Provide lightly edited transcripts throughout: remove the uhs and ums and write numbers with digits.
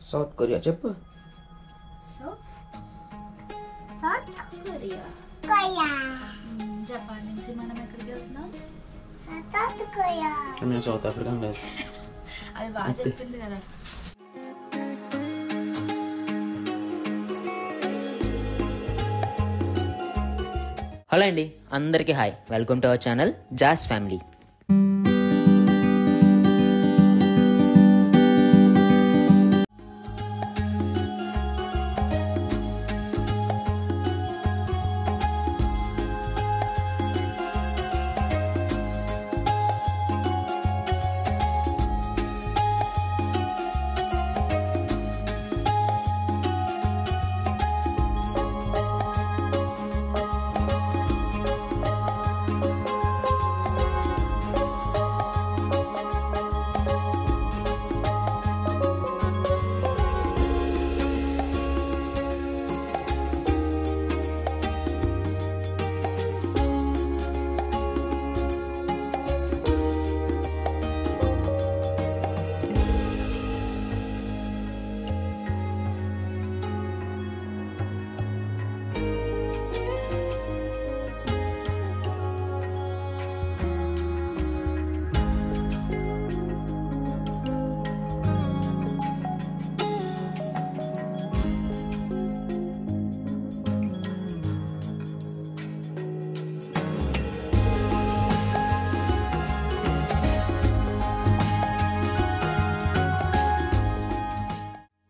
South Korea చెప్పు. Japan నుంచి మనం ఎక్కడికి వెళ్తున్నాం? మేము సౌత్ ఆఫ్రికా లేదు. అది బాగా చెప్పింది కదా. హలో అండి, అందరికీ hi. Welcome to our channel జాస్ ఫ్యామిలీ.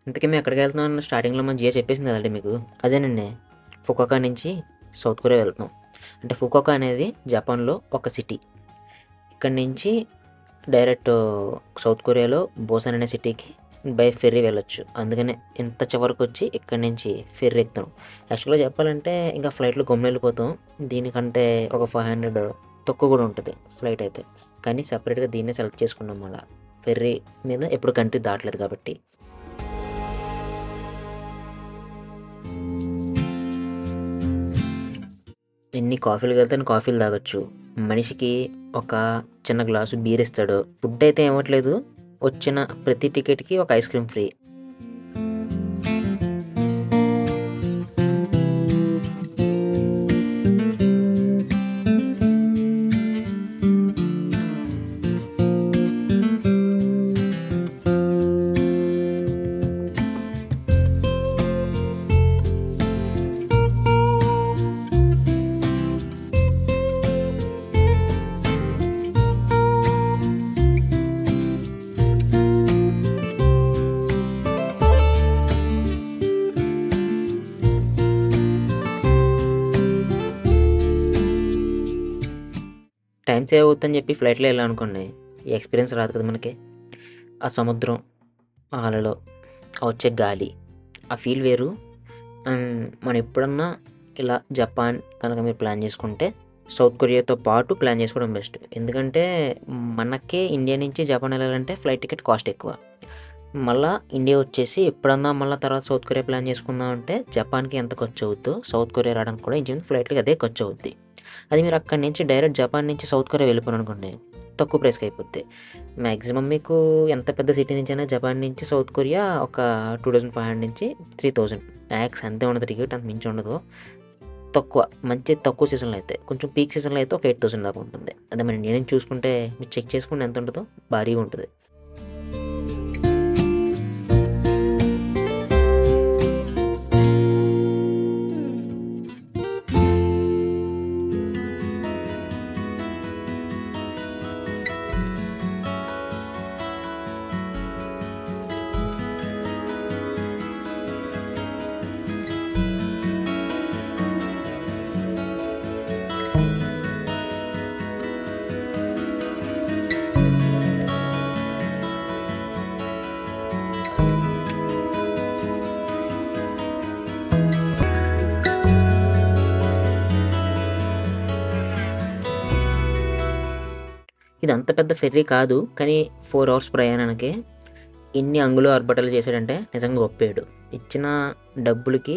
ఇంతకీ మేము ఎక్కడికి వెళ్తున్నాం స్టార్టింగ్లో మన జియా చెప్పేసింది కదండి మీకు. అదేనండి, ఫుకోకా నుంచి సౌత్ కొరియా వెళ్తున్నాం. అంటే ఫుకోకా అనేది జపాన్లో ఒక సిటీ. ఇక్కడి నుంచి డైరెక్ట్ సౌత్ కొరియాలో బోసాన్ అనే సిటీకి బై ఫెర్రీ వెళ్ళొచ్చు. అందుకనే ఇంత చివరికి వచ్చి ఇక్కడి నుంచి ఫెర్రీ ఎక్కుతాం. యాక్చువల్గా చెప్పాలంటే ఇంకా ఫ్లైట్లో గమ్మున వెళ్ళిపోతాం. దీనికంటే ఒక 500 తక్కువ కూడా ఉంటుంది ఫ్లైట్ అయితే. కానీ సపరేట్గా దీన్నే సెలెక్ట్ చేసుకున్నాం. మళ్ళీ ఫెర్రీ మీద ఎప్పుడు కంట్రీ దాటలేదు కాబట్టి. ఎన్ని కాఫీలు వెళ్తే కాఫీలు తాగొచ్చు. మనిషికి ఒక చిన్న గ్లాసు బీర్ ఇస్తాడు. ఫుడ్ అయితే ఏమట్లేదు, వచ్చిన ప్రతి టికెట్కి ఒక ice cream free. Time save అవుతుందని చెప్పి ఫ్లైట్లో వెళ్ళాలనుకోండి, ఈ ఎక్స్పీరియన్స్ రాదు కదా మనకి. ఆ సముద్రం, ఆ అలలో, ఆ వచ్చే గాలి, ఆ ఫీల్ వేరు. మనం ఎప్పుడన్నా ఇలా జపాన్ కనుక మీరు ప్లాన్ చేసుకుంటే సౌత్ కొరియాతో పాటు ప్లాన్ చేసుకోవడం బెస్ట్. ఎందుకంటే మనకే ఇండియా నుంచి జపాన్ వెళ్ళాలంటే ఫ్లైట్ టికెట్ కాస్ట్ ఎక్కువ. మళ్ళీ ఇండియా వచ్చేసి ఎప్పుడన్నా మళ్ళీ తర్వాత సౌత్ కొరియా ప్లాన్ చేసుకుందాం అంటే జపాన్కి ఎంత ఖర్చు అవుతుందో సౌత్ కొరియా రావడానికి కూడా ఇంజిన్ ఫ్లైట్కి అదే ఖర్చు అవుద్ది. అది మీరు అక్కడి నుంచి డైరెక్ట్ జపాన్ నుంచి సౌత్ కొరియా వెళ్ళిపోను అనుకోండి, తక్కువ ప్రైస్కి అయిపోద్ది. మ్యాక్సిమం మీకు ఎంత పెద్ద సిటీ నుంచి అయినా జపాన్ నుంచి సౌత్ కొరియా ఒక 2500 నుంచి 3000 మ్యాక్స్ అంతే ఉండదు. టికెట్ అంత మించి ఉండదు. తక్కువ సీజన్లో అయితే, కొంచెం పీక్ సీజన్లో అయితే ఒక 8000 దాకా ఉంటుంది. అదే మన ఇండియా నుంచి చూసుకుంటే మీరు చెక్ చేసుకుంటే ఎంత ఉంటుందో భారీగా ఉంటుంది. ఇది అంత పెద్ద ఫెర్రీ కాదు, కానీ 4 hours ప్రయాణానికి ఎన్ని అంగులు ఆర్భటాలు చేశాడంటే నిజంగా ఒప్పాడు. ఇచ్చిన డబ్బులకి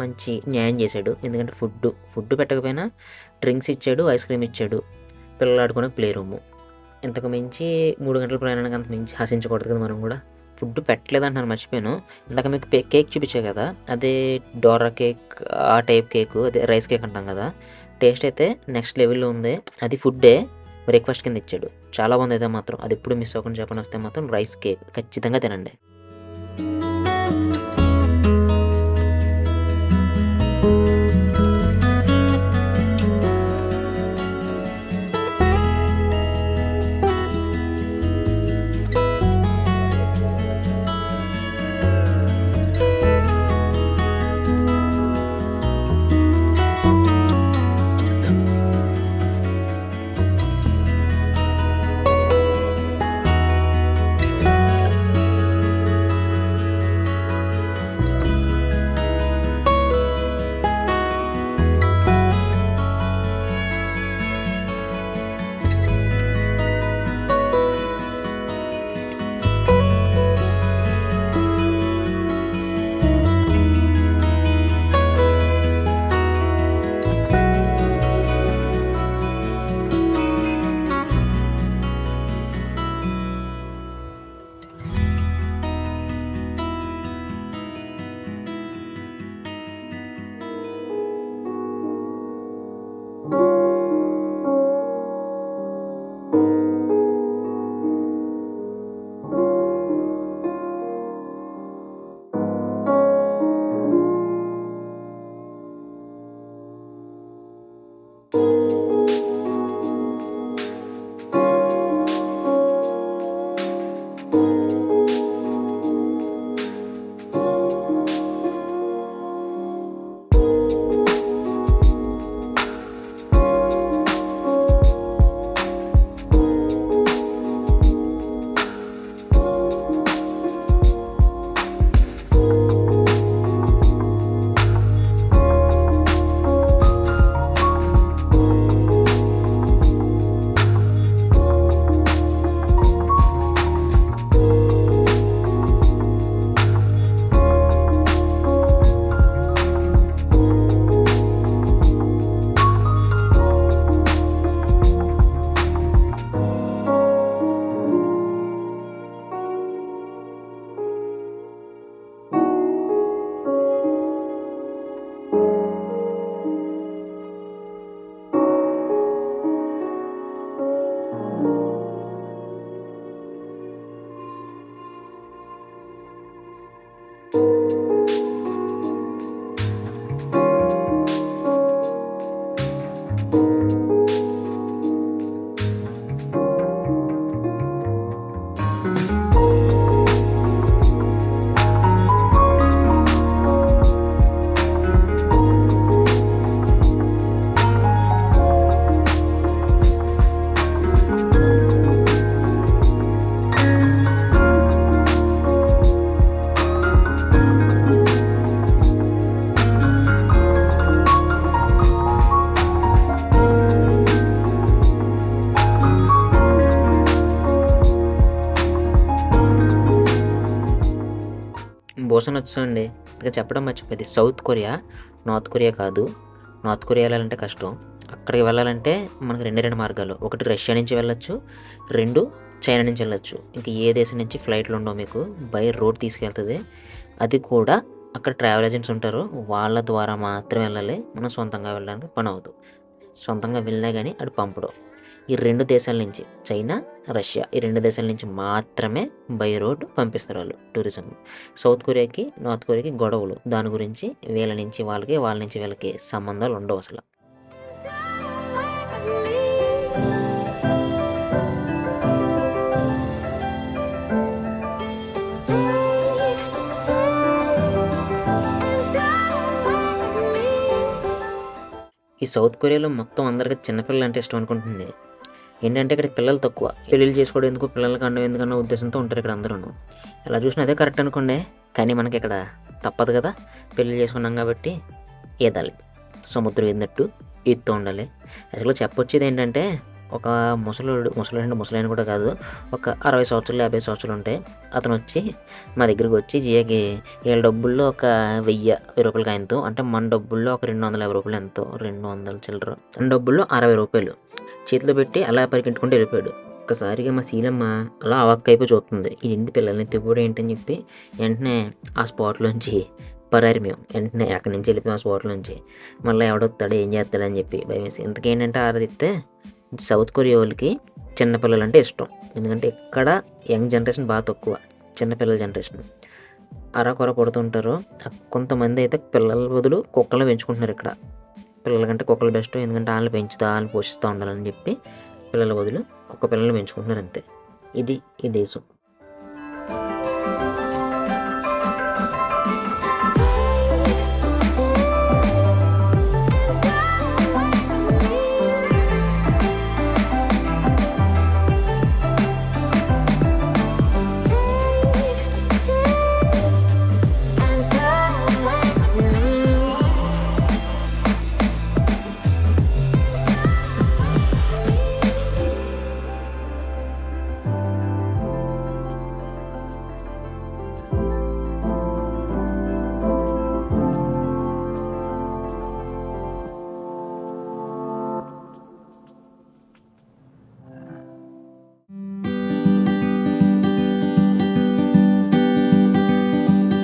మంచి న్యాయం చేశాడు. ఎందుకంటే ఫుడ్ పెట్టకపోయినా డ్రింక్స్ ఇచ్చాడు, ఐస్ క్రీమ్ ఇచ్చాడు, పిల్లలు ఆడుకునే ప్లే రూము. ఇంతకు మించి 3 గంటల ప్రయాణానికి అంత మించి హసించకూడదు కదా మనం కూడా. ఫుడ్ పెట్టలేదంటున్నాను, మర్చిపోయాను. ఇందాక మీకు కేక్ చూపించా కదా, అదే డోరా కేక్, ఆ టైప్ కేక్, అదే రైస్ కేక్ అంటాం కదా. టేస్ట్ అయితే నెక్స్ట్ లెవెల్లో ఉంది. అది ఫుడ్డే, బ్రేక్ఫాస్ట్ కింద ఇచ్చాడు. చాలా బాగుంది అయితే మాత్రం. అది ఎప్పుడు మిస్ అవ్వకుండా చెప్పని వస్తే మాత్రం రైస్ కేక్ ఖచ్చితంగా తినండి. భూషణ్ వచ్చండి. ఇక చెప్పడం మర్చిపోయింది. సౌత్ కొరియా, నార్త్ కొరియా కాదు. నార్త్ కొరియా వెళ్ళాలంటే కష్టం. అక్కడికి వెళ్ళాలంటే మనకు రెండు మార్గాలు. ఒకటి రష్యా నుంచి వెళ్ళొచ్చు, 2 చైనా నుంచి వెళ్ళొచ్చు. ఇంక ఏ దేశం నుంచి ఫ్లైట్లు ఉండవు, మీకు బై రోడ్ తీసుకెళ్తుంది. అది కూడా అక్కడ ట్రావెల్ ఏజెంట్స్ ఉంటారు, వాళ్ళ ద్వారా మాత్రమే వెళ్ళాలి. మనం సొంతంగా వెళ్ళడానికి పని అవ్వదు. సొంతంగా వెళ్ళినా కానీ అటు పంపడు. ఈ 2 దేశాల నుంచి, చైనా, రష్యా, ఈ 2 దేశాల నుంచి మాత్రమే బై రోడ్ పంపిస్తారు వాళ్ళు టూరిజం. సౌత్ కొరియాకి, నార్త్ కొరియాకి గొడవలు, దాని గురించి వీళ్ళ నుంచి వాళ్ళకి, వాళ్ళ నుంచి వీళ్ళకి సంబంధాలు ఉండవు అసలు. ఈ సౌత్ కొరియాలో మొత్తం అందరికీ చిన్నపిల్లలు అంటే ఇష్టం అనుకుంటుంది. ఏంటంటే ఇక్కడ పిల్లలు తక్కువ, పెళ్ళిళ్ళు చేసుకోవడం ఎందుకు, పిల్లలకి అండం ఎందుకన్న ఉద్దేశంతో ఉంటారు ఇక్కడ అందరూ. ఎలా చూసినా అదే కరెక్ట్ అనుకోండి. కానీ మనకి ఇక్కడ తప్పదు కదా, పెళ్ళి చేసుకున్నాం కాబట్టి ఈదాలి. సముద్రం ఈదినట్టు ఈదుతూ ఉండాలి. అసలు చెప్పొచ్చేది ఏంటంటే, ఒక ముసలాయన కూడా కాదు, ఒక 60 సంవత్సరాలు 50 సంవత్సరాలు ఉంటాయి. అతను వచ్చి మా దగ్గరికి వచ్చి జియాకి వీళ్ళ డబ్బుల్లో ఒక 1000 రూపాయలకి ఆయనతో, అంటే మన డబ్బుల్లో ఒక 250 రూపాయలు, ఎంతో 200 చిల్లర, మన డబ్బుల్లో 60 రూపాయలు చేతిలో పెట్టి అలా పరిగెట్టుకుంటూ వెళ్ళిపోయాడు. ఒక్కసారిగా మా శీలమ్మ అలా అవాక్కైపోయి చూస్తుంది. ఏంటి పిల్లల్ని తివ్వుడు ఏంటని చెప్పి వెంటనే ఆ స్పాట్లోంచి పరారి మేము. వెంటనే అక్కడి నుంచి వెళ్ళిపోయాం ఆ స్పాట్లోంచి. మళ్ళీ ఎవడొస్తాడు ఏం చేస్తాడని చెప్పి భయమేసి. ఇంతకేంటంటే ఆరాధిస్తే సౌత్ కొరియా వాళ్ళకి చిన్నపిల్లలు అంటే ఇష్టం. ఎందుకంటే ఇక్కడ యంగ్ జనరేషన్ బాగా తక్కువ, చిన్నపిల్లల జనరేషన్ అరకొర కొడుతుంటారు. కొంతమంది అయితే పిల్లల బదులు కుక్కలను పెంచుకుంటున్నారు ఇక్కడ. పిల్లల కంటే కుక్కలు బెస్ట్, ఎందుకంటే వాళ్ళని పెంచుతా వాళ్ళని పోషిస్తూ ఉండాలని చెప్పి పిల్లల బదులు కుక్క పిల్లల్ని పెంచుకుంటున్నారు అంతే. ఇది ఈ దేశం.